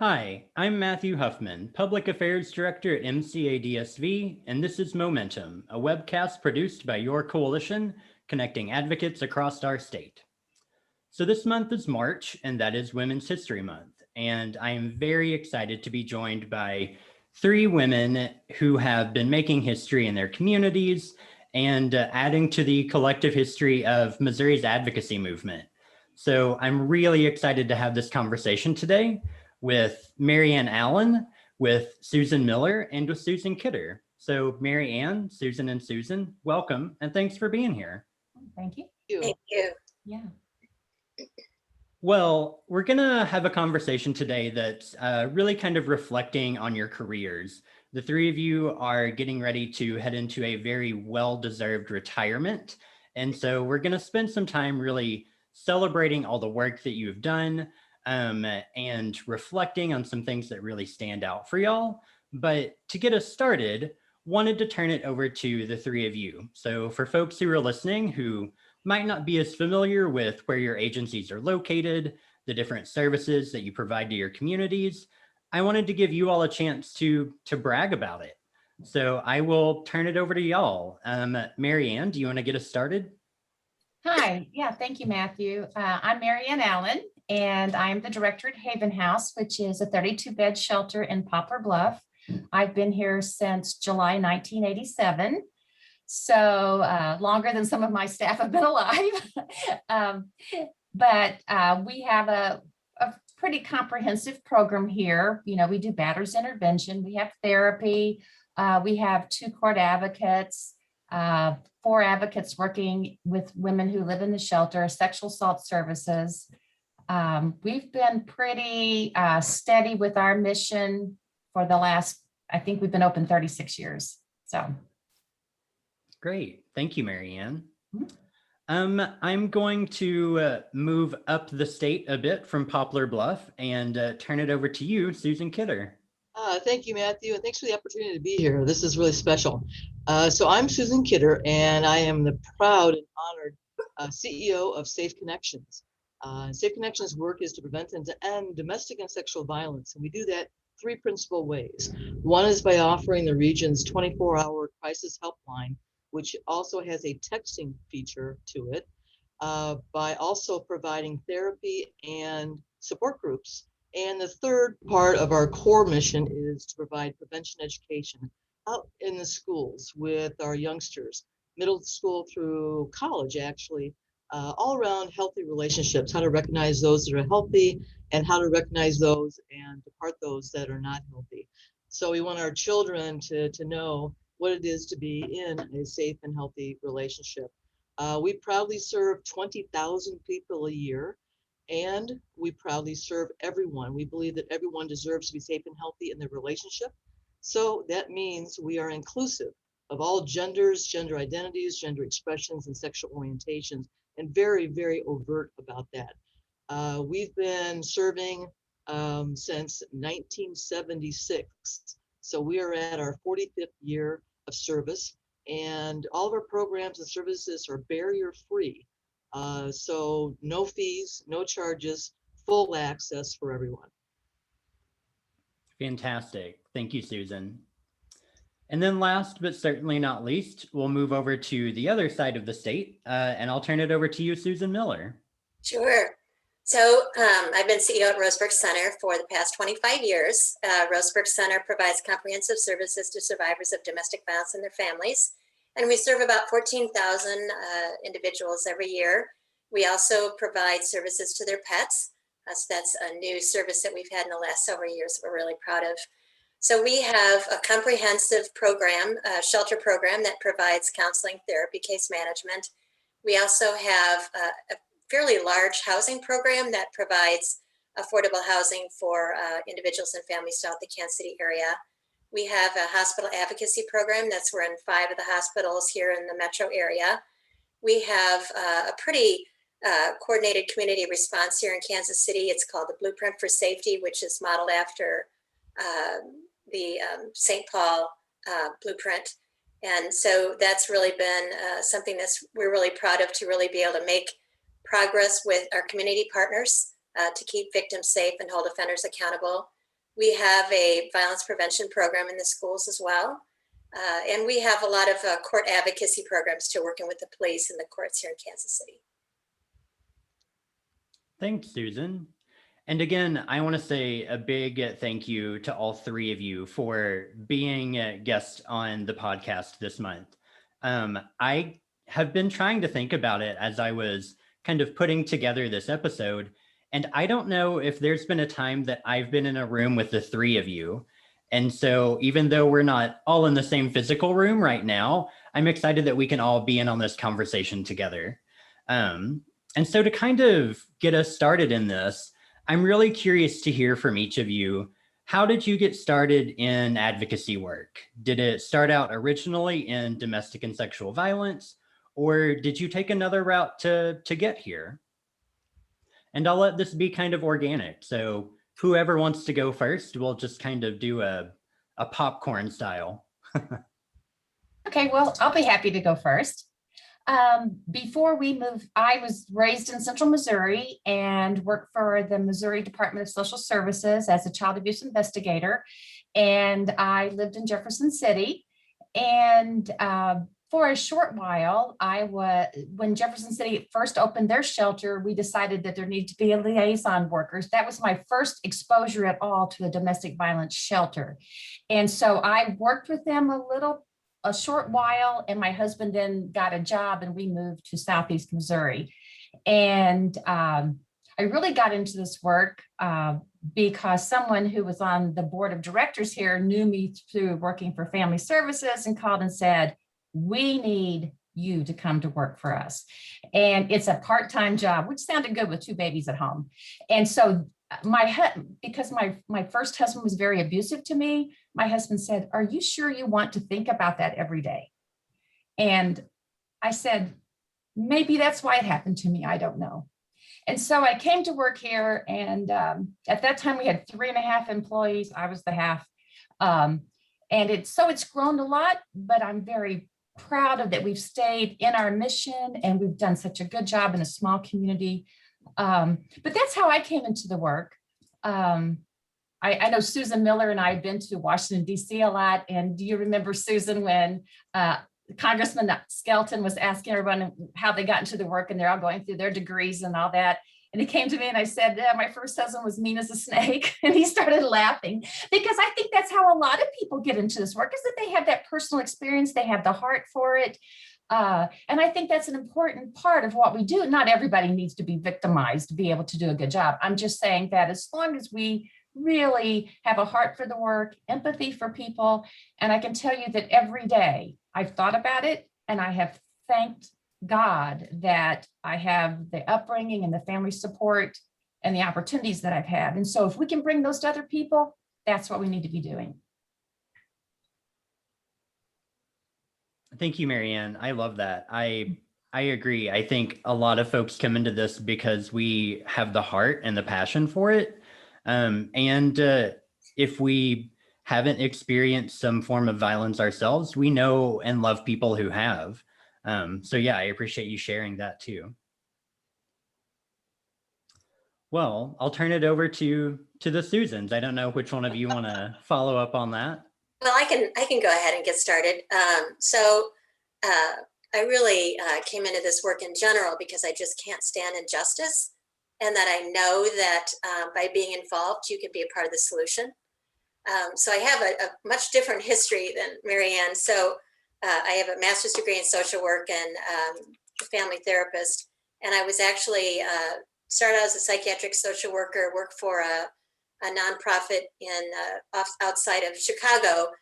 Hi, I'm Matthew Huffman, Public Affairs Director at MCADSV, and this is Momentum, a webcast produced by your coalition, connecting advocates across our state. So this month is March, and that is Women's History Month, and I am very excited to be joined by three women who have been making history in their communities and adding to the collective history of Missouri's advocacy movement. So I'm really excited to have this conversation today with Mary Ann Allen, with Susan Miller, and with Susan Kidder. So Mary Ann, Susan, and Susan, welcome, and thanks for being here. Thank you. Thank you. Yeah. Well, we're going to have a conversation today that's really kind of reflecting on your careers. The three of you are getting ready to head into a very well-deserved retirement. And so we're going to spend some time really celebrating all the work that you've done and reflecting on some things that really stand out for y'all. But to get us started, wanted to turn it over to the three of you. So for folks who are listening who might not be as familiar with where your agencies are located, the different services that you provide to your communities, I wanted to give you all a chance to brag about it. So I will turn it over to y'all. Mary Ann, do you want to get us started? Hi. Yeah. Thank you, Matthew. I'm Mary Ann Allen, and I'm the director at Haven House, which is a 32-bed shelter in Poplar Bluff. I've been here since July 1987. So longer than some of my staff have been alive. But we have a pretty comprehensive program here. You know, we do batter's intervention, we have therapy, we have 2 court advocates, 4 advocates working with women who live in the shelter, sexual assault services. We've been pretty steady with our mission for the last, I think we've been open 36 years. So. Great. Thank you, Mary Ann. I'm going to move up the state a bit from Poplar Bluff and turn it over to you, Susan Kidder. Thank you, Matthew, and thanks for the opportunity to be here. This is really special. So I'm Susan Kidder, and I am the proud and honored CEO of Safe Connections. Safe Connections' work is to prevent and to end domestic and sexual violence, and we do that 3 principal ways. One is by offering the region's 24-hour crisis helpline, which also has a texting feature to it, by also providing therapy and support groups. And the third part of our core mission is to provide prevention education out in the schools with our youngsters, middle school through college, actually, all around healthy relationships, how to recognize those that are healthy and how to recognize those and depart those that are not healthy. So we want our children to know what it is to be in a safe and healthy relationship. We proudly serve 20,000 people a year, and we proudly serve everyone. We believe that everyone deserves to be safe and healthy in their relationship. So that means we are inclusive of all genders, gender identities, gender expressions, and sexual orientations, and very, very overt about that. We've been serving since 1976. So we are at our 45th year of service, and all of our programs and services are barrier-free. So no fees, no charges, full access for everyone. Fantastic. Thank you, Susan. And then last, but certainly not least, we'll move over to the other side of the state, and I'll turn it over to you, Susan Miller. Sure. So I've been CEO at Roseburg Center for the past 25 years. Roseburg Center provides comprehensive services to survivors of domestic violence and their families. And we serve about 14,000 individuals every year. We also provide services to their pets. So that's a new service that we've had in the last several years we're really proud of. So we have a comprehensive program, a shelter program that provides counseling, therapy, case management. We also have a fairly large housing program that provides affordable housing for individuals and families throughout the Kansas City area. We have a hospital advocacy program that's we're in 5 of the hospitals here in the metro area. We have a pretty coordinated community response here in Kansas City. It's called the Blueprint for Safety, which is modeled after the St. Paul blueprint. And so that's really been something we're really proud of, to really be able to make progress with our community partners to keep victims safe and hold offenders accountable. We have a violence prevention program in the schools as well. And we have a lot of court advocacy programs too, working with the police and the courts here in Kansas City. Thanks, Susan. And again, I want to say a big thank you to all three of you for being guests on the podcast this month. I have been trying to think about it as I was kind of putting together this episode, and I don't know if there's been a time that I've been in a room with the three of you. And so even though we're not all in the same physical room right now, I'm excited that we can all be in on this conversation together. And so to kind of get us started in this, I'm really curious to hear from each of you. How did you get started in advocacy work? Did it start out originally in domestic and sexual violence, or did you take another route to get here? And I'll let this be kind of organic. So whoever wants to go first, we'll just kind of do a popcorn style. Okay, well, I'll be happy to go first. Before we moved, I was raised in Central Missouri and worked for the Missouri Department of Social Services as a child abuse investigator. And I lived in Jefferson City. And for a short while, when Jefferson City first opened their shelter, we decided that there needed to be a liaison workers. That was my first exposure at all to a domestic violence shelter. And so I worked with them a short while, and my husband then got a job and we moved to Southeast Missouri. And I really got into this work because someone who was on the board of directors here knew me through working for Family Services and called and said, "We need you to come to work for us." And it's a part-time job, which sounded good with two babies at home. And so because my first husband was very abusive to me, my husband said, "Are you sure you want to think about that every day?" And I said, "Maybe that's why it happened to me. I don't know." And so I came to work here, and at that time we had 3.5 employees. I was the half. And it's grown a lot, but I'm very proud of that. We've stayed in our mission and we've done such a good job in a small community. But that's how I came into the work. I know Susan Miller and I have been to Washington, D.C. a lot. And do you remember, Susan, when Congressman Skelton was asking everyone how they got into the work and they're all going through their degrees and all that? And he came to me and I said, "Yeah, my first husband was mean as a snake." And he started laughing, because I think that's how a lot of people get into this work, is that they have that personal experience. They have the heart for it. And I think that's an important part of what we do. Not everybody needs to be victimized to be able to do a good job. I'm just saying that as long as we really have a heart for the work, empathy for people, and I can tell you that every day I've thought about it and I have thanked God that I have the upbringing and the family support and the opportunities that I've had. And so if we can bring those to other people, that's what we need to be doing. Thank you, Marianne. I love that. I agree. I think a lot of folks come into this because we have the heart and the passion for it. And if we haven't experienced some form of violence ourselves, we know and love people who have. So yeah, I appreciate you sharing that too. Well, I'll turn it over to the Susans. I don't know which one of you want to follow up on that. Well, I can go ahead and get started. I really came into this work in general because I just can't stand injustice, and that I know that by being involved, you can be a part of the solution. So I have a much different history than Marianne. So I have a master's degree in social work and family therapist, and I was actually started out as a psychiatric social worker, worked for a nonprofit outside of Chicago,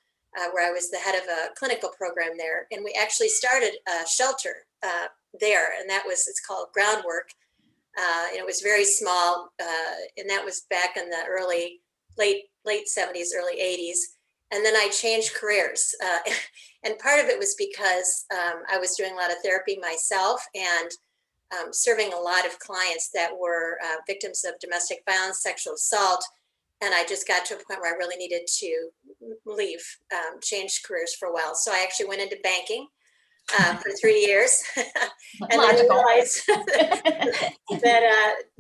where I was the head of a clinical program there. And we actually started a shelter there, and it's called Groundwork. And it was very small, and that was back in the late 70s, early 80s. And then I changed careers. And part of it was because I was doing a lot of therapy myself and serving a lot of clients that were victims of domestic violence, sexual assault. And I just got to a point where I really needed to leave, change careers for a while. So I actually went into banking for 3 years. And then I realized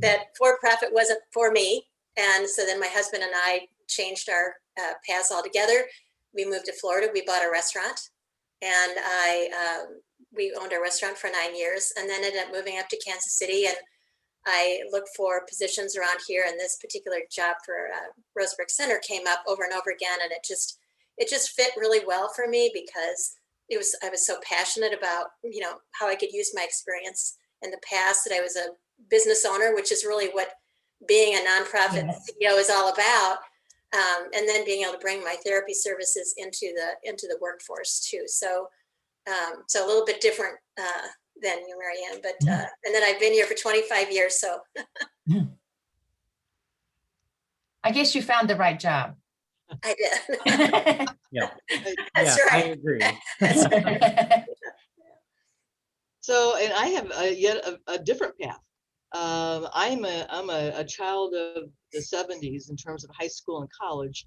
that for-profit wasn't for me. And so then my husband and I changed our paths altogether. We moved to Florida. We bought a restaurant, and we owned a restaurant for 9 years, and then ended up moving up to Kansas City. And I looked for positions around here, and this particular job for Roseburg Center came up over and over again, and it just fit really well for me because I was so passionate about, you know, how I could use my experience in the past, that I was a business owner, which is really what being a nonprofit Yes. CEO is all about. And then being able to bring my therapy services into the workforce too. So so a little bit different than you, Marianne, but and then I've been here for 25 years. So I guess you found the right job. I did. Yeah, That's yeah, I right. agree. That's right. So, and I have yet a different path. I'm a child of the 70s in terms of high school and college.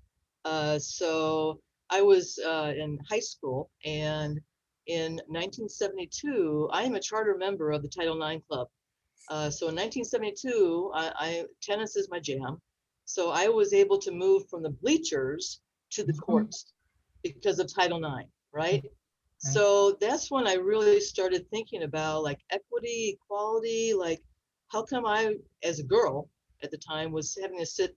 So I was in high school, and in 1972, I am a charter member of the Title IX Club. So in 1972, tennis is my jam. So I was able to move from the bleachers to the courts because of Title IX, right? So that's when I really started thinking about like equity, equality, like how come I, as a girl at the time, was having to sit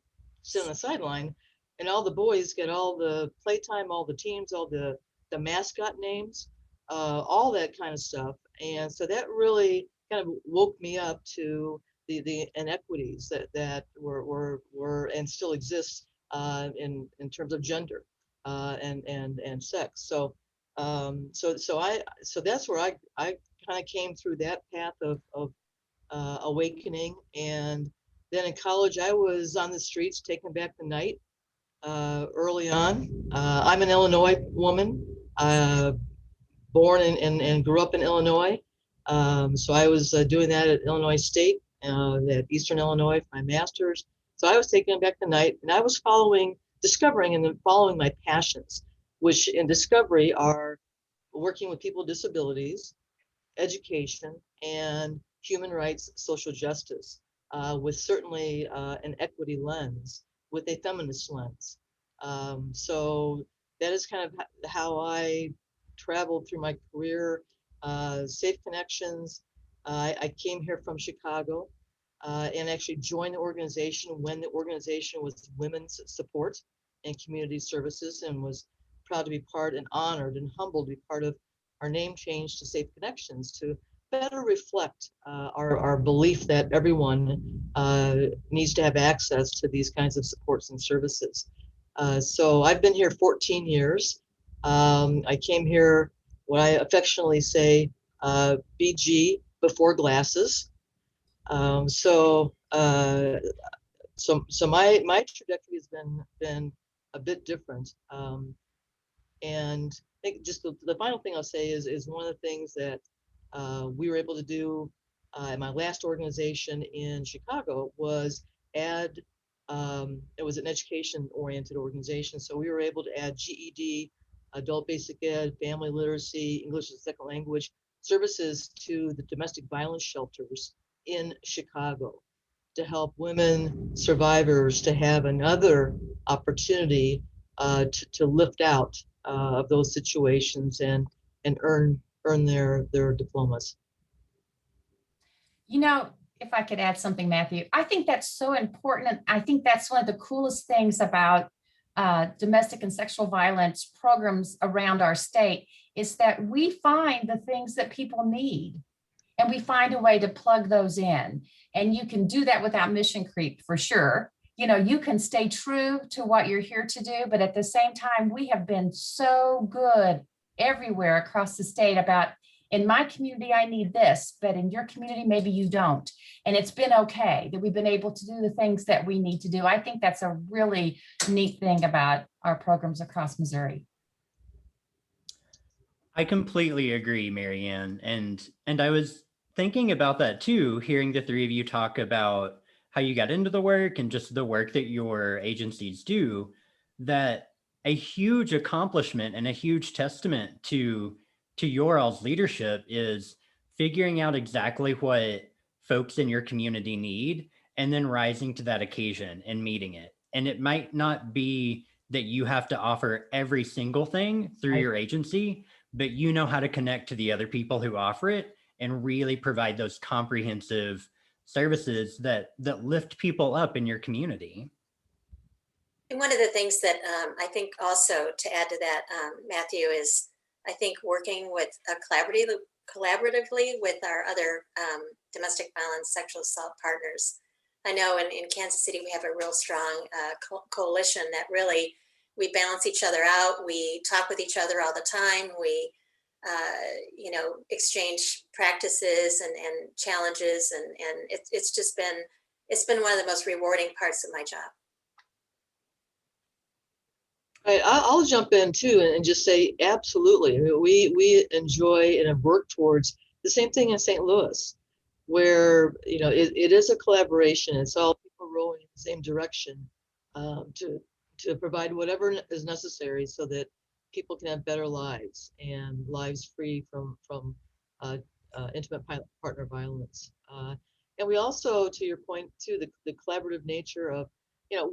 on the sideline, and all the boys get all the playtime, all the teams, all the mascot names, all that kind of stuff. And so that really kind of woke me up to the inequities that were and still exist in terms of gender and sex. So so that's where I kind of came through that path of awakening. And then in college, I was on the streets taking back the night early on. I'm an Illinois woman, born and grew up in Illinois. So I was doing that at Illinois State, at Eastern Illinois for my master's. So I was taking back the night, and I was discovering and then following my passions, which in discovery are working with people with disabilities, education, and human rights, social justice, with certainly an equity lens, with a feminist lens. So that is kind of how I traveled through my career. Safe Connections. I came here from Chicago and actually joined the organization when the organization was Women's Support and Community Services, and was proud to be part and honored and humbled to be part of our name change to Safe Connections to better reflect our belief that everyone needs to have access to these kinds of supports and services. So I've been here 14 years. I came here, what I affectionately say, BG before glasses. So my trajectory has been a bit different. And I think just the final thing I'll say is one of the things that we were able to do at my last organization in Chicago was add, it was an education-oriented organization, so we were able to add GED, adult basic ed, family literacy, English as a second language services to the domestic violence shelters in Chicago to help women survivors to have another opportunity to lift out of those situations and earn their diplomas. You know, if I could add something, Matthew, I think that's so important. And I think that's one of the coolest things about domestic and sexual violence programs around our state is that we find the things that people need and we find a way to plug those in. And you can do that without mission creep for sure. You know, you can stay true to what you're here to do, but at the same time, we have been so good everywhere across the state about, in my community, I need this, but in your community, maybe you don't. And it's been okay that we've been able to do the things that we need to do. I think that's a really neat thing about our programs across Missouri. I completely agree, Marianne. And I was thinking about that too, hearing the three of you talk about how you got into the work and just the work that your agencies do, that a huge accomplishment and a huge testament to your all's leadership is figuring out exactly what folks in your community need and then rising to that occasion and meeting it. And it might not be that you have to offer every single thing through your agency, but you know how to connect to the other people who offer it and really provide those comprehensive services that lift people up in your community. And one of the things that I think also to add to that, Matthew, is I think working with collaboratively with our other domestic violence, sexual assault partners. I know in Kansas City, we have a real strong coalition that really, we balance each other out. We talk with each other all the time. We, exchange practices and challenges. And it's been one of the most rewarding parts of my job. I'll jump in too and just say, absolutely. I mean, we enjoy and have worked towards the same thing in St. Louis, where, it is a collaboration. It's all people rowing in the same direction to provide whatever is necessary so that people can have better lives and lives free from intimate partner violence. And we also, to your point too, the collaborative nature of,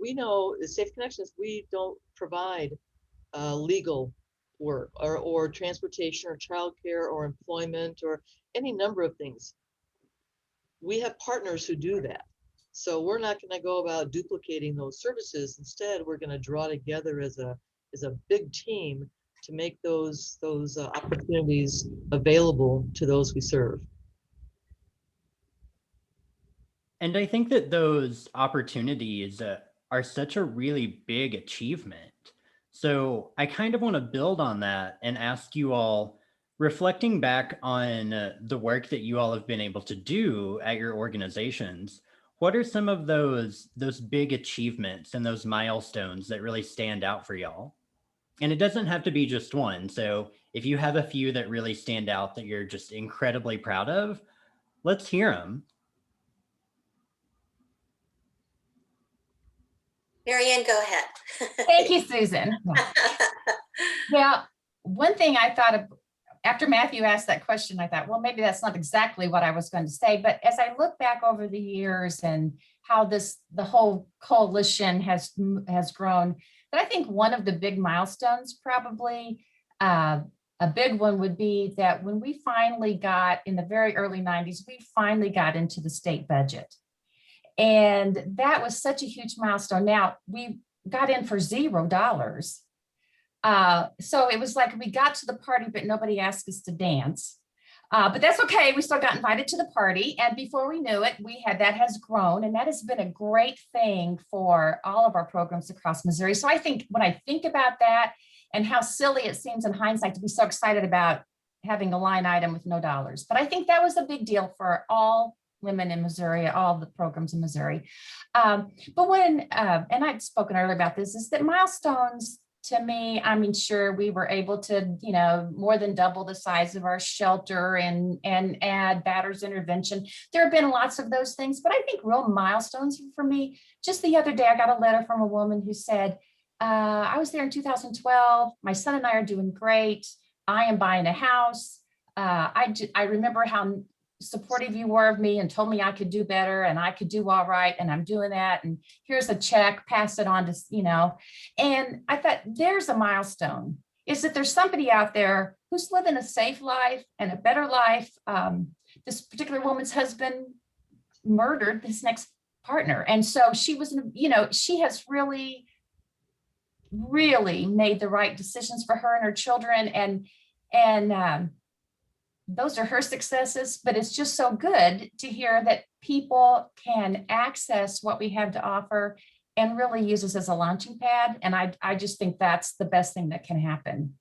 we know as Safe Connections, we don't provide legal work or transportation or childcare or employment or any number of things. We have partners who do that. So we're not going to go about duplicating those services. Instead, we're going to draw together as a big team to make those opportunities available to those we serve. And I think that those opportunities are such a really big achievement. So I kind of want to build on that and ask you all, reflecting back on the work that you all have been able to do at your organizations, what are some of those big achievements and those milestones that really stand out for y'all? And it doesn't have to be just one. So if you have a few that really stand out that you're just incredibly proud of, let's hear them. Marianne, go ahead. Thank you, Susan. Yeah, one thing I thought of after Matthew asked that question, I thought, well, maybe that's not exactly what I was going to say. But as I look back over the years and how the whole coalition has grown, but I think one of the big milestones, probably a big one, would be that when we finally got, in the very early 90s, we finally got into the state budget. And that was such a huge milestone. Now, we got in for $0. So it was like we got to the party, but nobody asked us to dance. But that's okay. We still got invited to the party. And before we knew it, that has grown. And that has been a great thing for all of our programs across Missouri. So I think when I think about that and how silly it seems in hindsight to be so excited about having a line item with no dollars, but I think that was a big deal for all women in Missouri, all the programs in Missouri. But when, and I'd spoken earlier about this, is that milestones, to me, I mean, sure, we were able to, more than double the size of our shelter and add batters intervention. There have been lots of those things, but I think real milestones for me, just the other day, I got a letter from a woman who said, I was there in 2012. My son and I are doing great. I am buying a house. I remember how supportive you were of me and told me I could do better and I could do all right. And I'm doing that. And here's a check, pass it on to, and I thought there's a milestone, is that there's somebody out there who's living a safe life and a better life. This particular woman's husband murdered his next partner. And so she was, she has really made the right decisions for her and her children. And those are her successes, but it's just so good to hear that people can access what we have to offer and really use us as a launching pad. And I just think that's the best thing that can happen.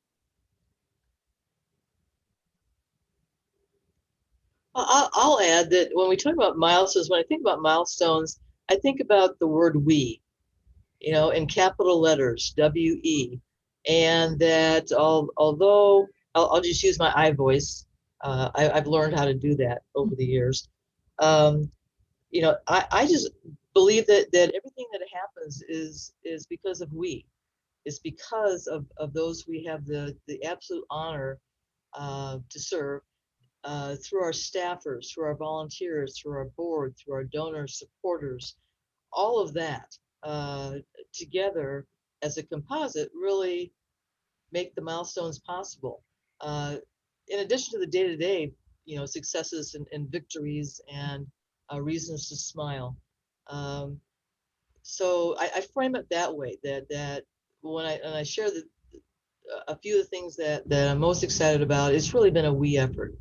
I'll add that when we talk about milestones, when I think about milestones, I think about the word we, in capital letters, WE, and that although I'll just use my I voice. I've learned how to do that over the years. I just believe that everything that happens is because of we. It's because of those we have the absolute honor to serve through our staffers, through our volunteers, through our board, through our donors, supporters, all of that together as a composite really make the milestones possible. In addition to the day-to-day, successes and victories and reasons to smile. So I frame it that way, that when I share a few of the things that I'm most excited about, it's really been a we effort.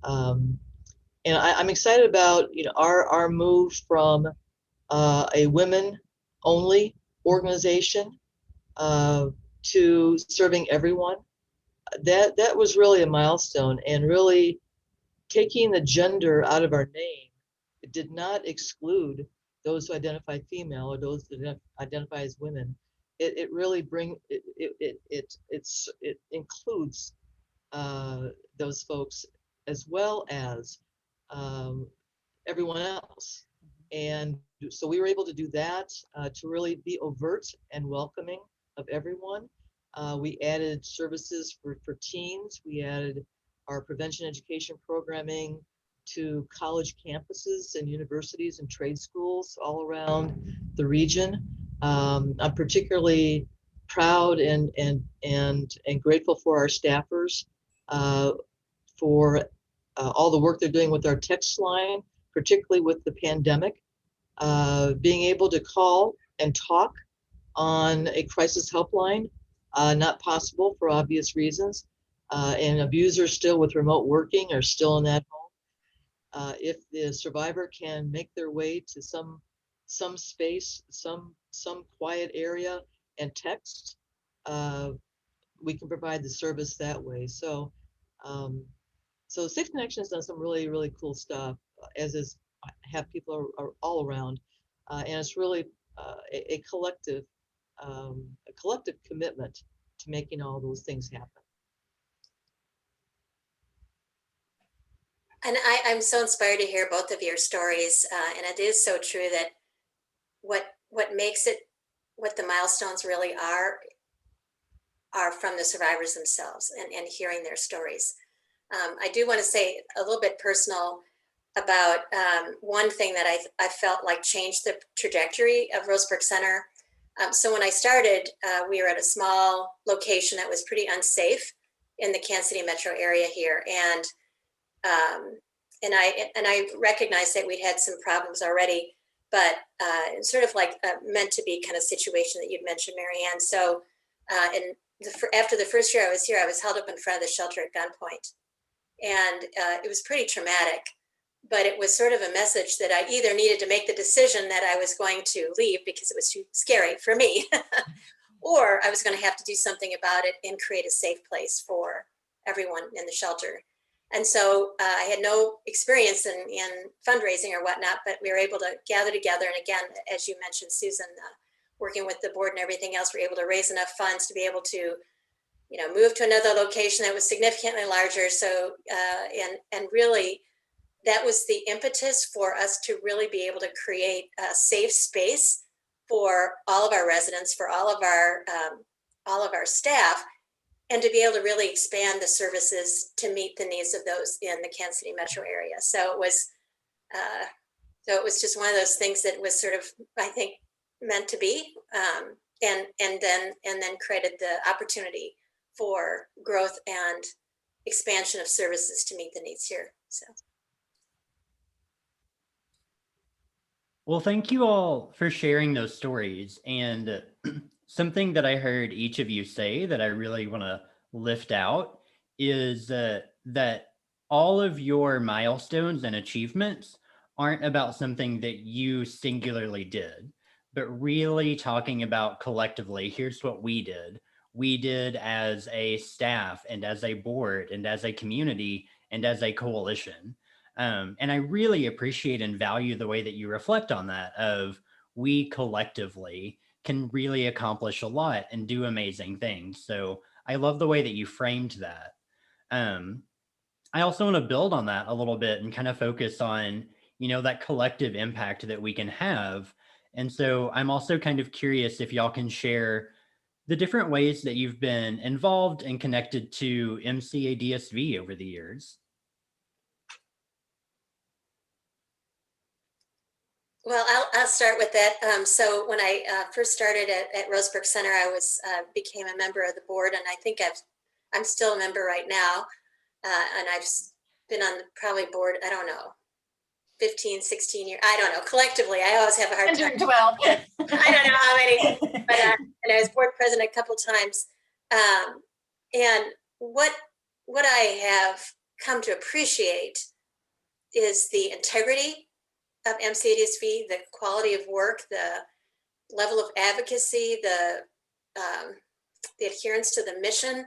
And I'm excited about our move from a women-only organization to serving everyone. That was really a milestone, and really taking the gender out of our name. It did not exclude those who identify female or those that identify as women. It really it includes those folks as well as everyone else. And so we were able to do that to really be overt and welcoming of everyone. We added services for teens. We added our prevention education programming to college campuses and universities and trade schools all around the region. I'm particularly proud and grateful for our staffers for all the work they're doing with our text line, particularly with the pandemic. Being able to call and talk on a crisis helpline, not possible for obvious reasons. And abusers still with remote working are still in that home. If the survivor can make their way to some space, some quiet area and text, we can provide the service that way. So so Safe Connection has done some really, really cool stuff, as is have people are all around. And it's really a collective commitment to making all those things happen. And I'm so inspired to hear both of your stories. And it is so true that what makes it, what the milestones really are from the survivors themselves and hearing their stories. I do want to say a little bit personal about one thing that I felt like changed the trajectory of Roseburg Center. So when I started, we were at a small location that was pretty unsafe in the Kansas City metro area here, and I recognized that we'd had some problems already, but sort of like a meant to be kind of situation that you'd mentioned, Marianne. So after the first year I was here, I was held up in front of the shelter at gunpoint, and it was pretty traumatic. But it was sort of a message that I either needed to make the decision that I was going to leave because it was too scary for me, or I was going to have to do something about it and create a safe place for everyone in the shelter. And so I had no experience in fundraising or whatnot, but we were able to gather together. And again, as you mentioned, Susan, working with the board and everything else, we were able to raise enough funds to be able to, move to another location that was significantly larger. So, and really, that was the impetus for us to really be able to create a safe space for all of our residents, for all of our staff, and to be able to really expand the services to meet the needs of those in the Kansas City metro area. So it was just one of those things that was sort of, I think, meant to be, and then created the opportunity for growth and expansion of services to meet the needs here. So. Well, thank you all for sharing those stories. And something that I heard each of you say that I really want to lift out is that all of your milestones and achievements aren't about something that you singularly did, but really talking about collectively, here's what we did. We did as a staff and as a board and as a community and as a coalition. And I really appreciate and value the way that you reflect on that of we collectively can really accomplish a lot and do amazing things. So I love the way that you framed that. I also want to build on that a little bit and kind of focus on, that collective impact that we can have. And so I'm also kind of curious if y'all can share the different ways that you've been involved and connected to MCADSV over the years. Well, I'll start with that. So when I first started at Roseburg Center, I became a member of the board, and I think I'm still a member right now. And I've been on probably board, I don't know, 15, 16 years. I don't know. Collectively, I always have a hard time. 112. I don't know how many, but and I was board president a couple times. And what I have come to appreciate is the integrity of MCADSV, the quality of work, the level of advocacy, the adherence to the mission,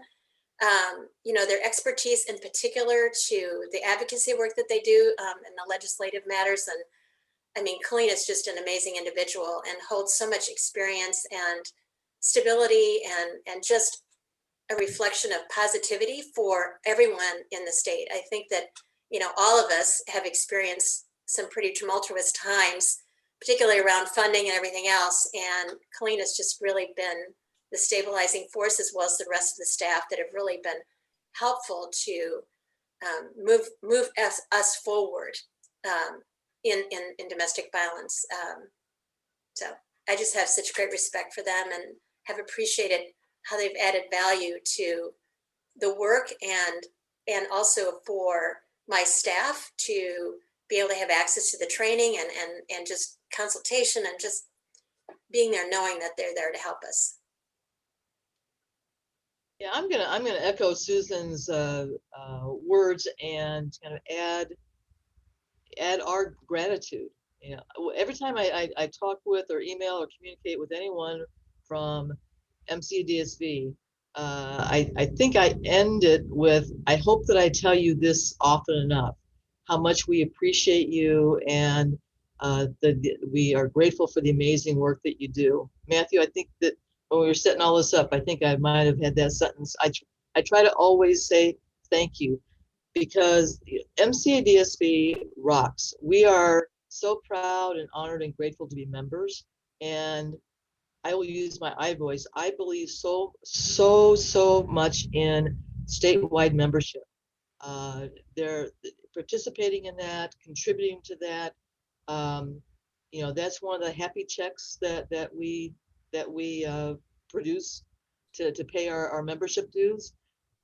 their expertise in particular to the advocacy work that they do in the legislative matters. And I mean, Colleen is just an amazing individual and holds so much experience and stability and just a reflection of positivity for everyone in the state. I think that, all of us have experienced some pretty tumultuous times, particularly around funding and everything else. And Colleen has just really been the stabilizing force, as well as the rest of the staff that have really been helpful to move us forward in domestic violence. So I just have such great respect for them and have appreciated how they've added value to the work and also for my staff to be able to have access to the training and just consultation and just being there, knowing that they're there to help us. Yeah, I'm gonna echo Susan's words and kind of add our gratitude. Every time I talk with or email or communicate with anyone from MCADSV, I think I end it with, I hope that I tell you this often enough, how much we appreciate you and we are grateful for the amazing work that you do. Matthew, I think that when we were setting all this up, I think I might have had that sentence. I try to always say thank you, because MCADSV rocks. We are so proud and honored and grateful to be members. And I will use my I voice. I believe so much in statewide membership. They're participating in that, contributing to that. That's one of the happy checks that we produce to pay our membership dues,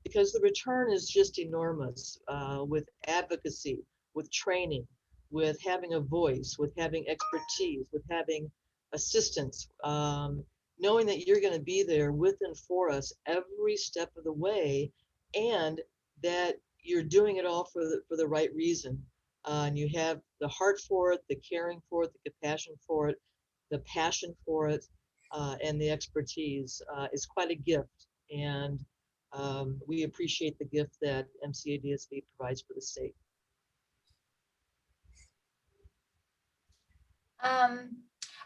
because the return is just enormous with advocacy, with training, with having a voice, with having expertise, with having assistance, knowing that you're going to be there with and for us every step of the way, and that you're doing it all for the right reason. And you have the heart for it, the caring for it, the compassion for it, the passion for it, and the expertise is quite a gift. And we appreciate the gift that MCADSV provides for the state.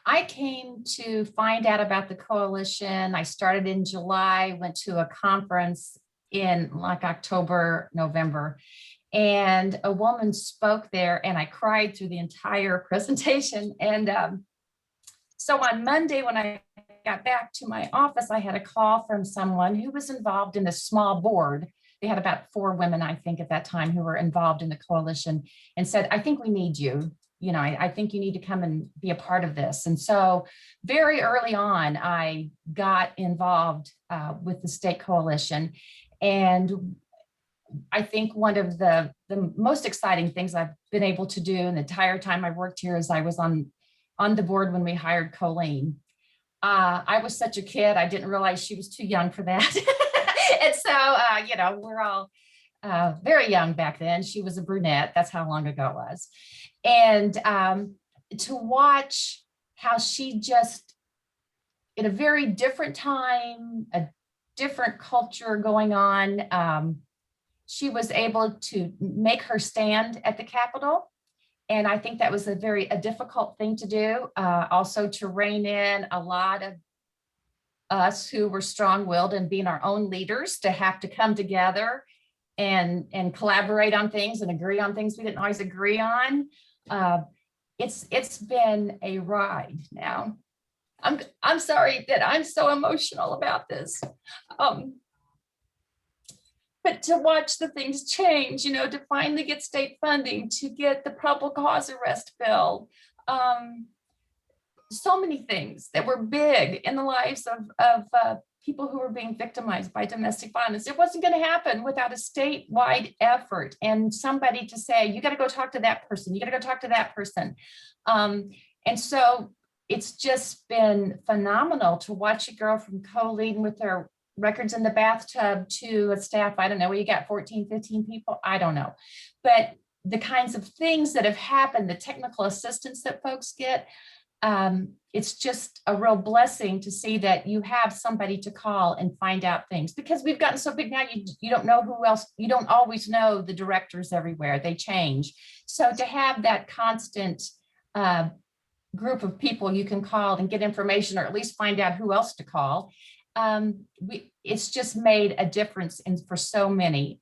I came to find out about the coalition. I started in July, went to a conference in like October, November, and a woman spoke there and I cried through the entire presentation. And so on Monday, when I got back to my office, I had a call from someone who was involved in a small board. They had about 4 women, I think, at that time who were involved in the coalition, and said, I think we need you. I think you need to come and be a part of this. And so very early on, I got involved with the state coalition. And I think one of the most exciting things I've been able to do in the entire time I worked here is I was on the board when we hired Colleen. I was such a kid, I didn't realize she was too young for that. And so, we're all very young back then. She was a brunette. That's how long ago it was. And to watch how she just, in a very different time, a different culture going on, she was able to make her stand at the Capitol. And I think that was a difficult thing to do. Also to rein in a lot of us who were strong-willed and being our own leaders, to have to come together and collaborate on things and agree on things we didn't always agree on. It's been a ride now. I'm sorry that I'm so emotional about this. But to watch the things change, to finally get state funding, to get the probable cause arrest bill, so many things that were big in the lives of people who were being victimized by domestic violence. It wasn't going to happen without a statewide effort and somebody to say, you got to go talk to that person. You got to go talk to that person. And so it's just been phenomenal to watch a girl from Colleen with her records in the bathtub to a staff, I don't know, you got 14, 15 people, I don't know. But the kinds of things that have happened, the technical assistance that folks get, it's just a real blessing to see that you have somebody to call and find out things, because we've gotten so big now, you don't know who else, you don't always know the directors everywhere, they change. So to have that constant group of people you can call and get information, or at least find out who else to call, it's just made a difference for so many,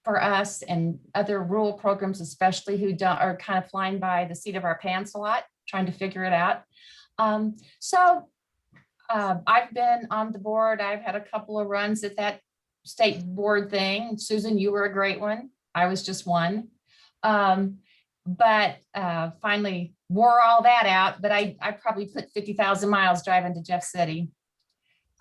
for us and other rural programs, especially who are kind of flying by the seat of our pants a lot, trying to figure it out. I've been on the board. I've had a couple of runs at that state board thing. Susan, you were a great one. I was just one. But finally wore all that out, but I probably put 50,000 miles driving to Jeff City.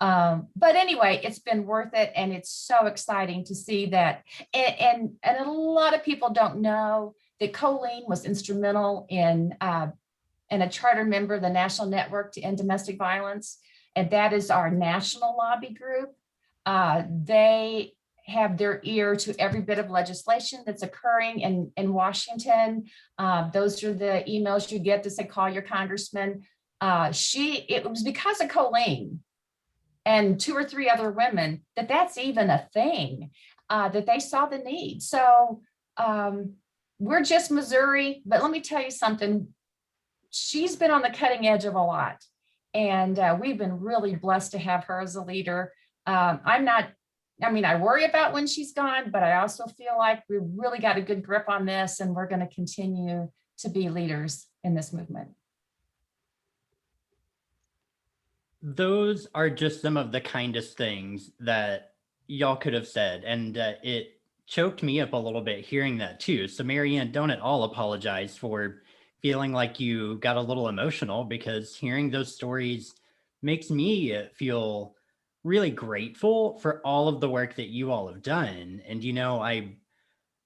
But anyway, it's been worth it. And it's so exciting to see that. And a lot of people don't know that Colleen was instrumental in a charter member of the National Network to End Domestic Violence. And that is our national lobby group. They have their ear to every bit of legislation that's occurring in Washington. Those are the emails you get to say, call your congressman. It was because of Colleen and 2 or 3 other women that's even a thing, that they saw the need. So we're just Missouri, but let me tell you something. She's been on the cutting edge of a lot. And we've been really blessed to have her as a leader. I worry about when she's gone, but I also feel like we really got a good grip on this, and we're going to continue to be leaders in this movement. Those are just some of the kindest things that y'all could have said. And it choked me up a little bit hearing that too. So Marianne, don't at all apologize for feeling like you got a little emotional, because hearing those stories makes me feel really grateful for all of the work that you all have done. And,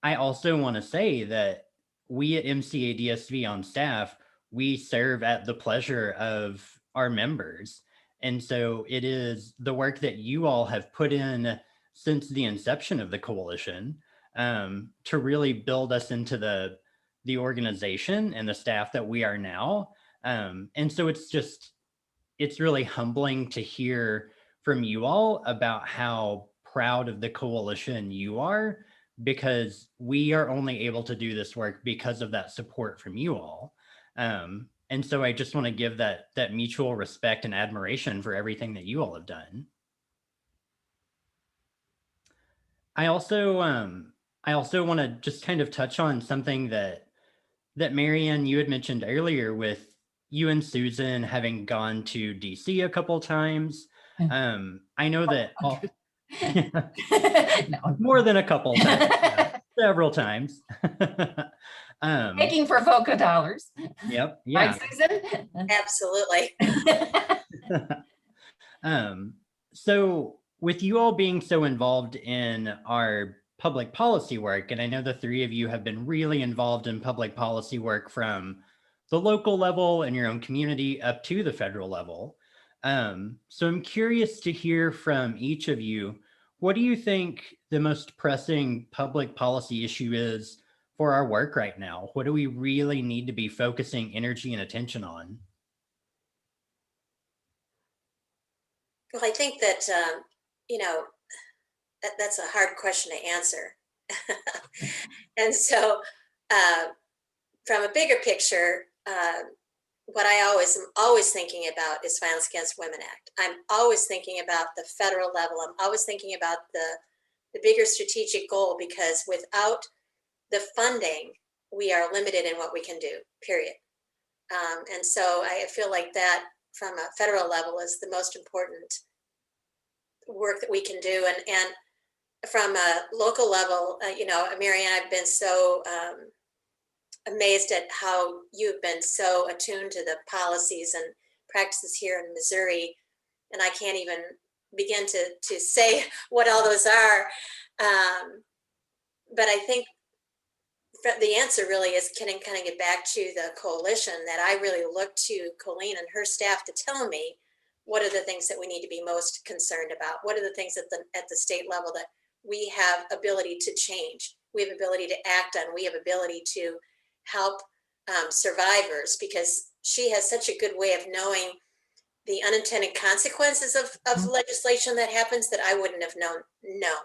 I also want to say that we at MCADSV on staff, we serve at the pleasure of our members. And so it is the work that you all have put in since the inception of the coalition to really build us into the organization and the staff that we are now. And so it's really humbling to hear from you all about how proud of the coalition you are, because we are only able to do this work because of that support from you all. And so I just want to give that mutual respect and admiration for everything that you all have done. I also want to just kind of touch on something that Marianne, you had mentioned earlier, with you and Susan having gone to DC a couple times. I know that more than a couple times, several times. Making for VOCA dollars. Yep. Yeah. Right, Susan? Absolutely. So with you all being so involved in our public policy work, and I know the 3 of you have been really involved in public policy work from the local level in your own community up to the federal level. So I'm curious to hear from each of you, what do you think the most pressing public policy issue is for our work right now? What do we really need to be focusing energy and attention on? Well, I think that, that's a hard question to answer. And so from a bigger picture, what I am always thinking about is Violence Against Women Act. I'm always thinking about the federal level. I'm always thinking about the bigger strategic goal, because without the funding, we are limited in what we can do, period. And so I feel like that from a federal level is the most important work that we can do. And from a local level, Marianne, I've been so amazed at how you've been so attuned to the policies and practices here in Missouri. And I can't even begin to say what all those are. But I think the answer really is can kind of get back to the coalition, that I really look to Colleen and her staff to tell me what are the things that we need to be most concerned about. What are the things at the state level that we have ability to change, we have ability to act on, we have ability to help survivors, because she has such a good way of knowing the unintended consequences of legislation that happens that I wouldn't have known.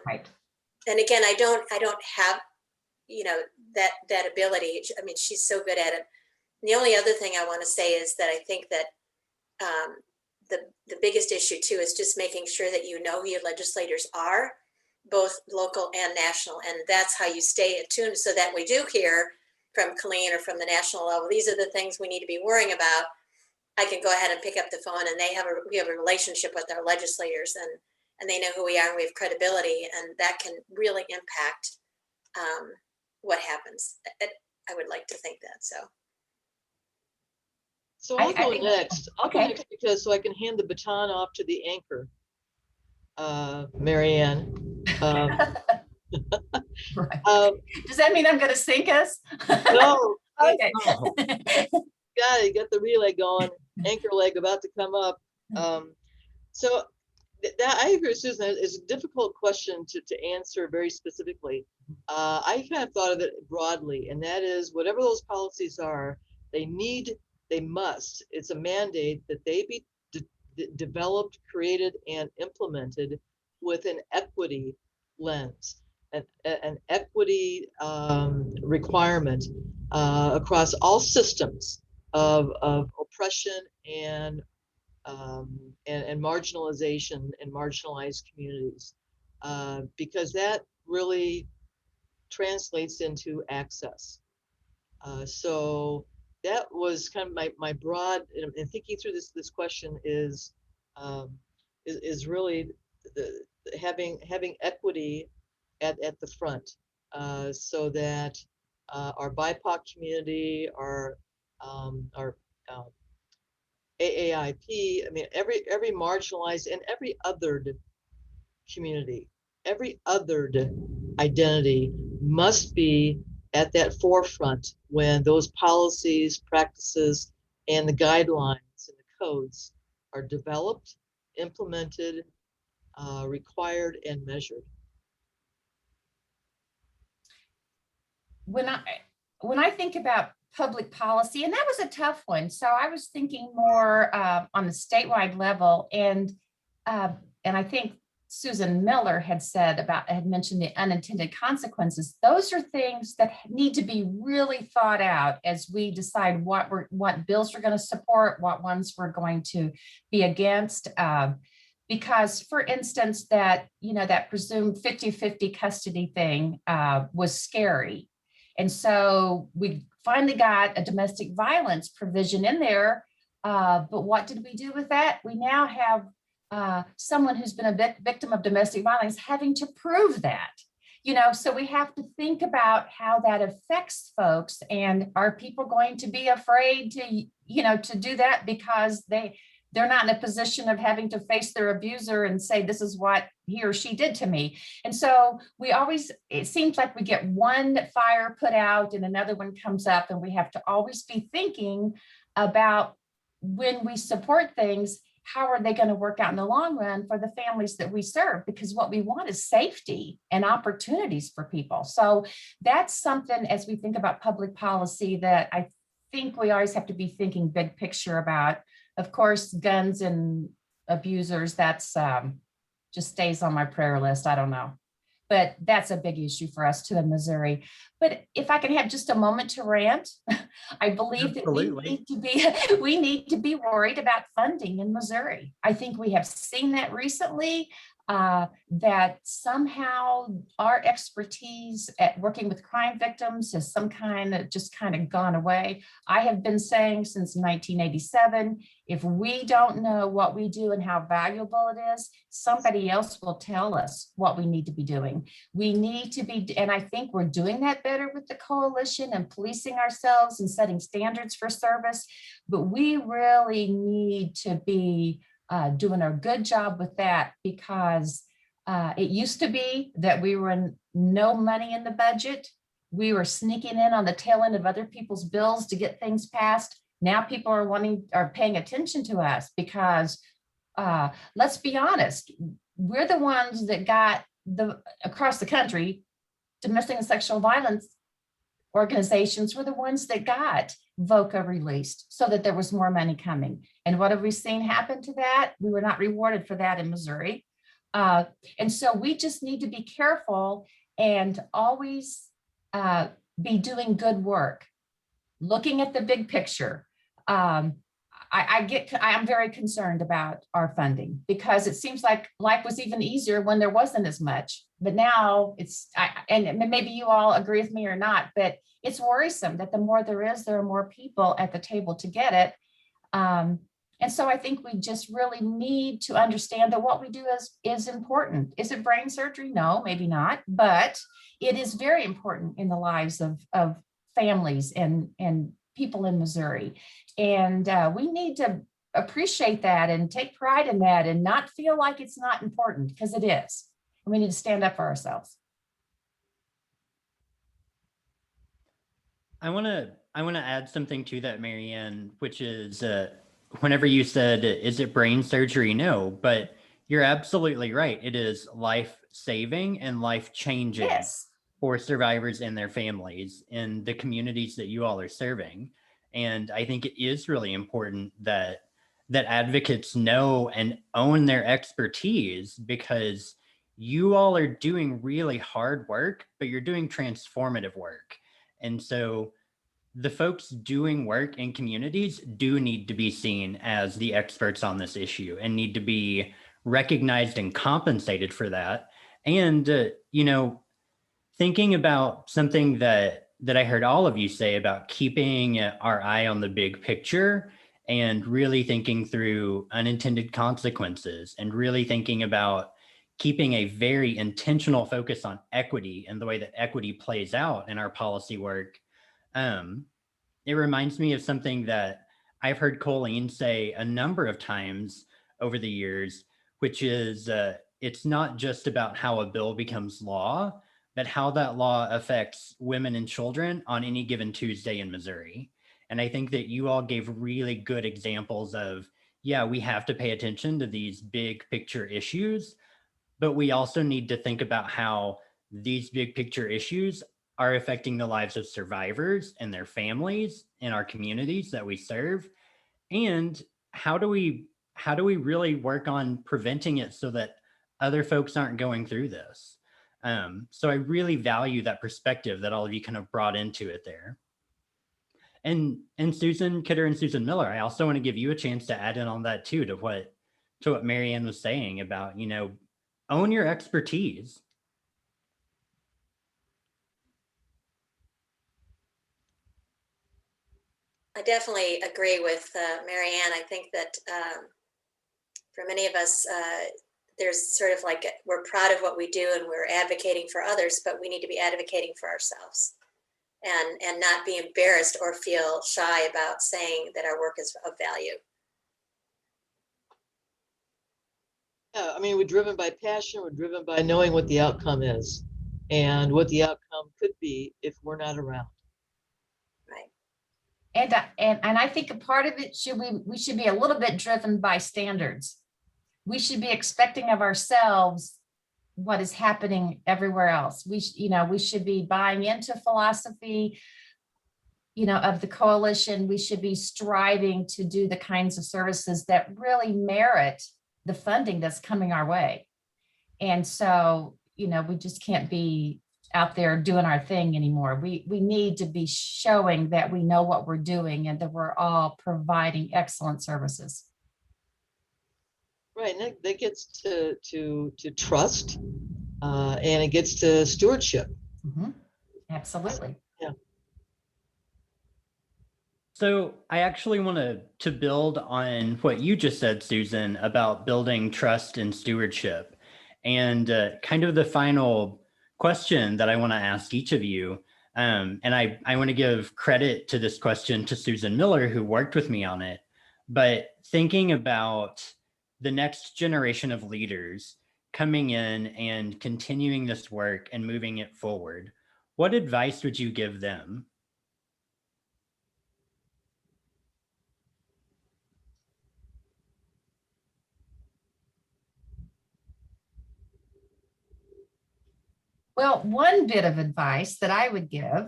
Right. And again, I don't have, that ability. I mean, she's so good at it. And the only other thing I want to say is that I think that the biggest issue too is just making sure that you know who your legislators are, both local and national. And that's how you stay attuned, so that we do hear from Colleen or from the national level, these are the things we need to be worrying about. I can go ahead and pick up the phone, and we have a relationship with our legislators, and they know who we are, and we have credibility, and that can really impact what happens. I would like to think that. So I'll go think- next. I'll go okay. next because so I can hand the baton off to the anchor, Marianne. Right. Does that mean I'm going to sink us? No, Okay. Oh, you got the relay going, anchor leg about to come up. So that I agree with Susan. It's a difficult question to answer very specifically. I kind of thought of it broadly, and that is whatever those policies are, they must, it's a mandate that they be developed, created, and implemented with an equity lens, an equity requirement across all systems of oppression and marginalization in marginalized communities, because that really translates into access. So that was kind of my broad, and thinking through this question is really having equity at the front, so that our BIPOC community, our AAIP, I mean, every marginalized and every othered community, every othered identity must be at that forefront when those policies, practices, and the guidelines and the codes are developed, implemented, required, and measured. When I think about public policy, and that was a tough one, so I was thinking more on the statewide level, and I think Susan Miller had mentioned the unintended consequences. Those are things that need to be really thought out as we decide what bills we're going to support, what ones we're going to be against. Because, for instance, that presumed 50-50 custody thing was scary. And so we finally got a domestic violence provision in there. But what did we do with that? We now have someone who's been a victim of domestic violence having to prove that. So we have to think about how that affects folks. And are people going to be afraid to do that because they're not in a position of having to face their abuser and say, this is what he or she did to me. And so it seems like we get one fire put out and another one comes up, and we have to always be thinking about, when we support things, how are they going to work out in the long run for the families that we serve? Because what we want is safety and opportunities for people. So that's something, as we think about public policy, that I think we always have to be thinking big picture about. Of course, guns and abusers, that's just stays on my prayer list. I don't know. But that's a big issue for us too in Missouri. But if I can have just a moment to rant, I believe Absolutely. that we need to be worried about funding in Missouri. I think we have seen that recently. that somehow our expertise at working with crime victims has just kind of gone away. I have been saying since 1987, if we don't know what we do and how valuable it is, somebody else will tell us what we need to be doing. We need to be, and I think we're doing that better with the coalition and policing ourselves and setting standards for service, but we really need to be doing a good job with that, because it used to be that we were in no money in the budget. We were sneaking in on the tail end of other people's bills to get things passed. Now people are paying attention to us because let's be honest, we're the ones that got across the country, domestic and sexual violence organizations were the ones that got VOCA released so that there was more money coming. And what have we seen happen to that? We were not rewarded for that in Missouri. And so we just need to be careful and always be doing good work, looking at the big picture. I'm very concerned about our funding, because it seems like life was even easier when there wasn't as much, but now and maybe you all agree with me or not, but it's worrisome that the more there are more people at the table to get it. And so I think we just really need to understand that what we do is important. Is it brain surgery? No, maybe not, but it is very important in the lives of families and people in Missouri. And we need to appreciate that and take pride in that and not feel like it's not important, because it is. And we need to stand up for ourselves. I want to add something to that, Marianne, which is whenever you said, is it brain surgery? No, but you're absolutely right. It is life-saving and life-changing for survivors and their families in the communities that you all are serving. And I think it is really important that advocates know and own their expertise, because you all are doing really hard work, but you're doing transformative work. And so the folks doing work in communities do need to be seen as the experts on this issue and need to be recognized and compensated for that. And, thinking about something that I heard all of you say about keeping our eye on the big picture and really thinking through unintended consequences and really thinking about keeping a very intentional focus on equity and the way that equity plays out in our policy work. It reminds me of something that I've heard Colleen say a number of times over the years, which is it's not just about how a bill becomes law, but how that law affects women and children on any given Tuesday in Missouri. And I think that you all gave really good examples of, yeah, we have to pay attention to these big picture issues, but we also need to think about how these big picture issues are affecting the lives of survivors and their families in our communities that we serve. And how do we really work on preventing it so that other folks aren't going through this? So I really value that perspective that all of you kind of brought into it there. And Susan Kidder and Susan Miller, I also want to give you a chance to add in on that too, to what Marianne was saying about, own your expertise. I definitely agree with Marianne. I think that for many of us, there's sort of like, we're proud of what we do and we're advocating for others, but we need to be advocating for ourselves and not be embarrassed or feel shy about saying that our work is of value. Yeah, I mean, we're driven by passion, we're driven by knowing what the outcome is and what the outcome could be if we're not around. Right. And I think a part of it we should be a little bit driven by standards. We should be expecting of ourselves what is happening everywhere else. We should be buying into philosophy, of the coalition. We should be striving to do the kinds of services that really merit the funding that's coming our way. And so, we just can't be out there doing our thing anymore. We need to be showing that we know what we're doing and that we're all providing excellent services. Right, and that gets to trust, and it gets to stewardship. Mhm. Absolutely. Yeah. So I actually want to build on what you just said, Susan, about building trust and stewardship. And kind of the final question that I want to ask each of you. And I want to give credit to this question to Susan Miller, who worked with me on it. But thinking about the next generation of leaders coming in and continuing this work and moving it forward, what advice would you give them? Well, one bit of advice that I would give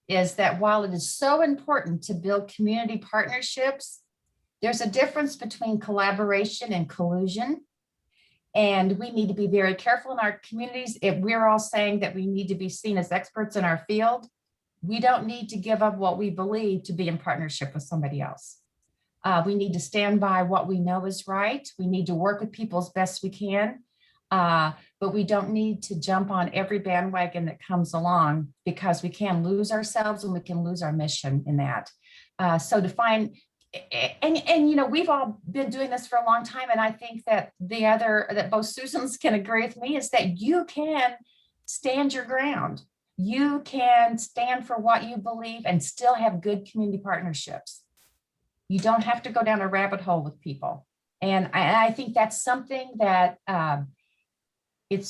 is that while it is so important to build community partnerships, there's a difference between collaboration and collusion. And we need to be very careful in our communities. If we're all saying that we need to be seen as experts in our field, we don't need to give up what we believe to be in partnership with somebody else. We need to stand by what we know is right. We need to work with people as best we can. But we don't need to jump on every bandwagon that comes along, because we can lose ourselves and we can lose our mission in that. So to find, and you know, we've all been doing this for a long time. And I think that that both Susans can agree with me is that you can stand your ground. You can stand for what you believe and still have good community partnerships. You don't have to go down a rabbit hole with people. And I think that's something that it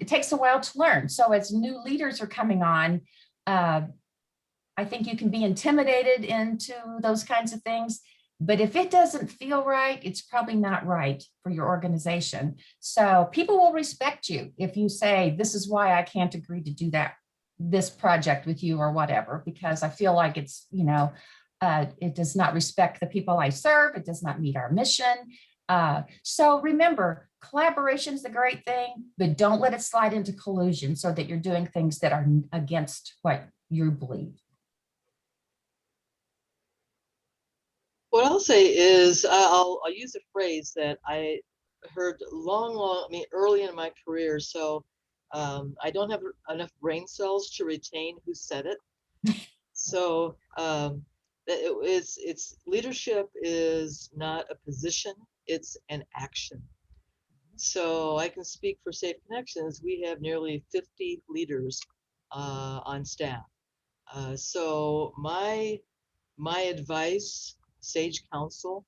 takes a while to learn. So as new leaders are coming on, I think you can be intimidated into those kinds of things. But if it doesn't feel right, it's probably not right for your organization. So people will respect you if you say, this is why I can't agree to do this project with you or whatever, because I feel like it's, you know, it does not respect the people I serve. It does not meet our mission. So remember, collaboration is a great thing, but don't let it slide into collusion so that you're doing things that are against what you believe. What I'll say is I'll use a phrase that I heard early in my career. So I don't have enough brain cells to retain who said it. So it's leadership is not a position, it's an action. So I can speak for Safe Connections. We have nearly 50 leaders on staff. So my advice, sage counsel,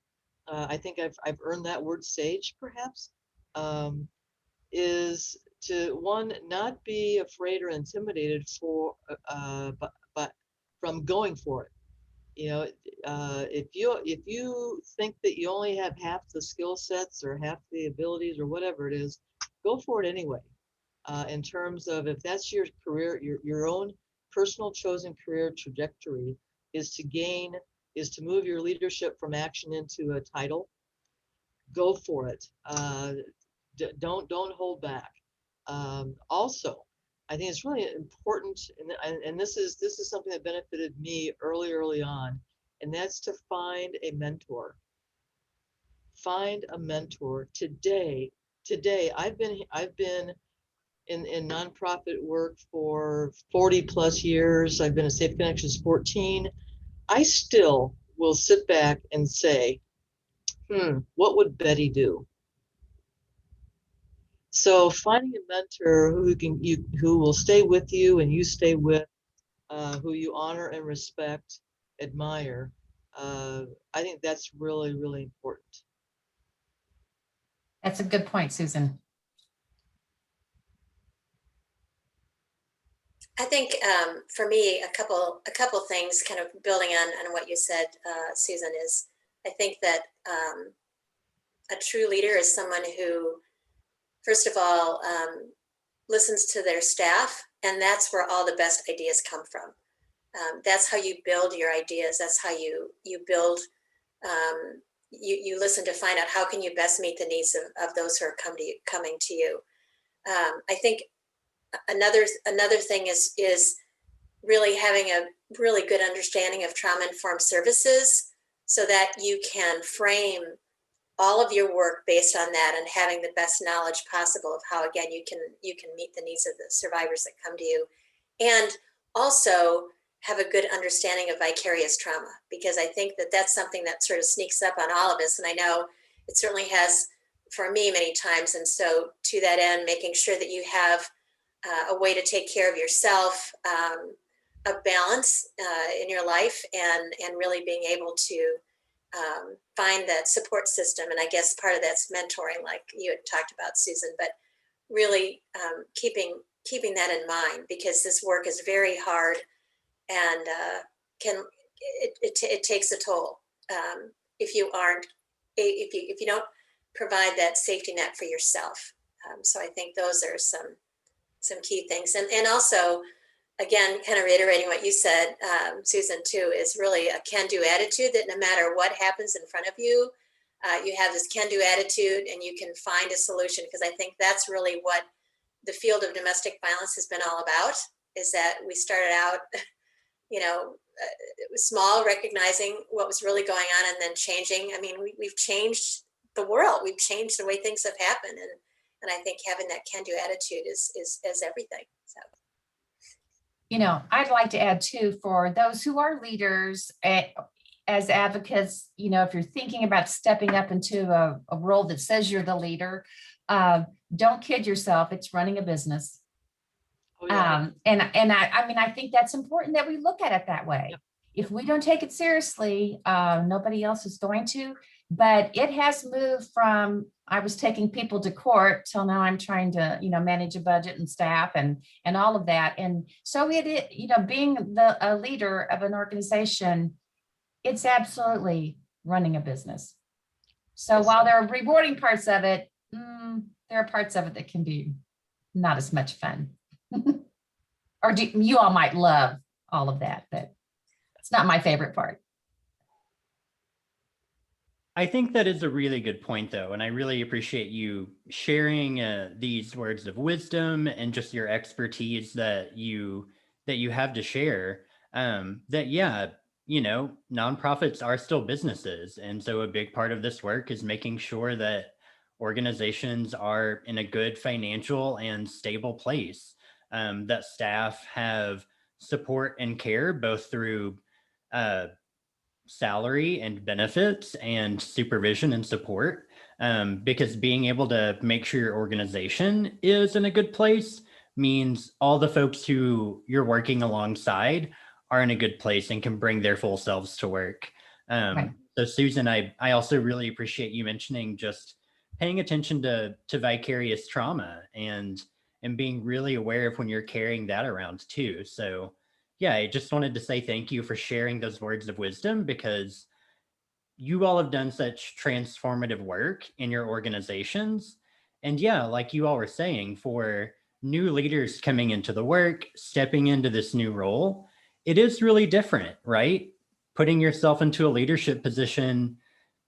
I think I've earned that word sage perhaps, is to not be afraid or intimidated but from going for it. You know, if you think that you only have half the skill sets or half the abilities or whatever it is, go for it anyway. In terms of, if that's your career, your own personal chosen career trajectory is to move your leadership from action into a title, go for it. Don't hold back. Also, I think it's really important, and this is something that benefited me early on, and that's to find a mentor. Find a mentor today. I've been in nonprofit work for 40 plus years. I've been at Safe Connections 14. I still will sit back and say, what would Betty do? So finding a mentor who will stay with you and you stay with, who you honor and respect, admire, I think that's really, really important. That's a good point, Susan. I think for me, a couple things kind of building on what you said, Susan, is I think that a true leader is someone who, first of all, listens to their staff, and that's where all the best ideas come from. That's how you build your ideas. That's how you build, you listen to find out how can you best meet the needs of those who are coming to you. I think another thing is really having a really good understanding of trauma-informed services so that you can frame all of your work based on that and having the best knowledge possible of how, again, you can meet the needs of the survivors that come to you. And also have a good understanding of vicarious trauma, because I think that that's something that sort of sneaks up on all of us. And I know it certainly has for me many times. And so to that end, making sure that you have a way to take care of yourself, a balance in your life, and really being able to find that support system. And I guess part of that's mentoring, like you had talked about, Susan, but really keeping that in mind, because this work is very hard and it takes a toll if you don't provide that safety net for yourself. So I think those are some key things, and also, again, kind of reiterating what you said, Susan, too, is really a can-do attitude, that no matter what happens in front of you, you have this can-do attitude and you can find a solution, because I think that's really what the field of domestic violence has been all about, is that we started out, small, recognizing what was really going on, and then changing. I mean, we've changed the world. We've changed the way things have happened. And I think having that can-do attitude is everything. So. I'd like to add too, for those who are leaders as advocates, if you're thinking about stepping up into a role that says you're the leader, don't kid yourself. It's running a business. Oh, yeah. I think that's important that we look at it that way. Yep. If we don't take it seriously, nobody else is going to. But it has moved from, I was taking people to court, till now I'm trying to, manage a budget and staff and all of that. And so being a leader of an organization, it's absolutely running a business. So Yes. while there are rewarding parts of it, there are parts of it that can be not as much fun. Or you all might love all of that, but it's not my favorite part. I think that is a really good point, though, and I really appreciate you sharing these words of wisdom and just your expertise that you have to share. Nonprofits are still businesses, and so a big part of this work is making sure that organizations are in a good financial and stable place, that staff have support and care both through salary and benefits and supervision and support, because being able to make sure your organization is in a good place means all the folks who you're working alongside are in a good place and can bring their full selves to work. Right. So Susan, I also really appreciate you mentioning just paying attention to vicarious trauma and being really aware of when you're carrying that around too. So yeah, I just wanted to say thank you for sharing those words of wisdom, because you all have done such transformative work in your organizations. And yeah, like you all were saying, for new leaders coming into the work, stepping into this new role, it is really different, right? Putting yourself into a leadership position,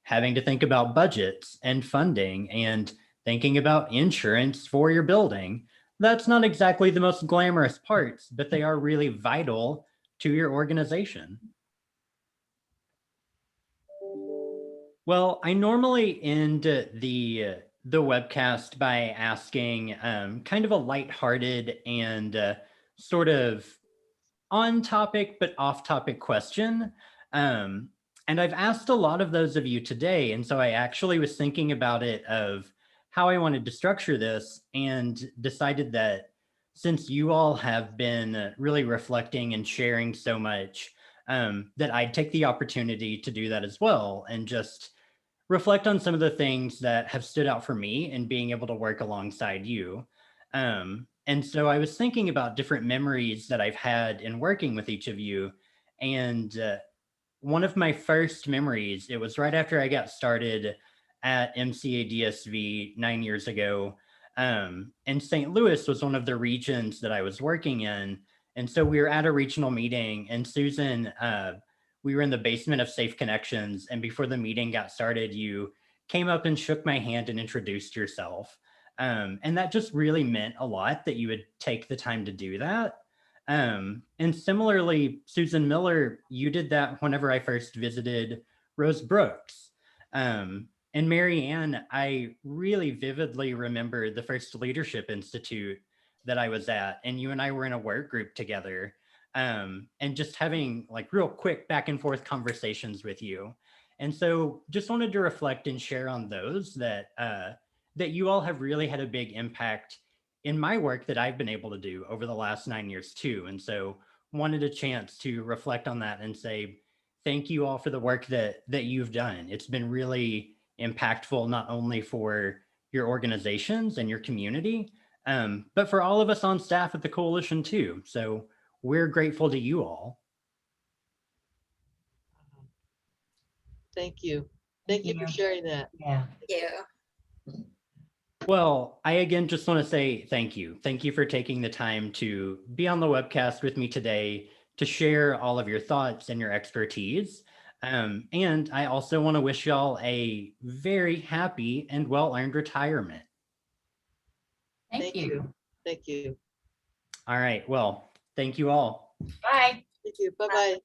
having to think about budgets and funding and thinking about insurance for your building. That's not exactly the most glamorous parts, but they are really vital to your organization. Well, I normally end the webcast by asking kind of a lighthearted and sort of on topic but off topic question. And I've asked a lot of those of you today. And so I actually was thinking about it of how I wanted to structure this, and decided that since you all have been really reflecting and sharing so much, that I'd take the opportunity to do that as well, and just reflect on some of the things that have stood out for me in being able to work alongside you. And so I was thinking about different memories that I've had in working with each of you. And one of my first memories, it was right after I got started at MCADSV 9 years ago. And St. Louis was one of the regions that I was working in. And so we were at a regional meeting, and Susan, we were in the basement of Safe Connections. And before the meeting got started, you came up and shook my hand and introduced yourself. And that just really meant a lot that you would take the time to do that. And similarly, Susan Miller, you did that whenever I first visited Rose Brooks. And Mary Ann, I really vividly remember the first Leadership Institute that I was at, and you and I were in a work group together, and just having like real quick back and forth conversations with you. And so just wanted to reflect and share on those that that you all have really had a big impact in my work that I've been able to do over the last 9 years too. And so wanted a chance to reflect on that and say thank you all for the work that you've done. It's been really impactful, not only for your organizations and your community, but for all of us on staff at the coalition too. So we're grateful to you all. Thank you. Thank you for sharing that. Yeah. Yeah. Well, I again just want to say thank you. Thank you for taking the time to be on the webcast with me today to share all of your thoughts and your expertise. And I also want to wish y'all a very happy and well-earned retirement. Thank you. Thank you. All right. Well, thank you all. Bye. Thank you. Bye-bye.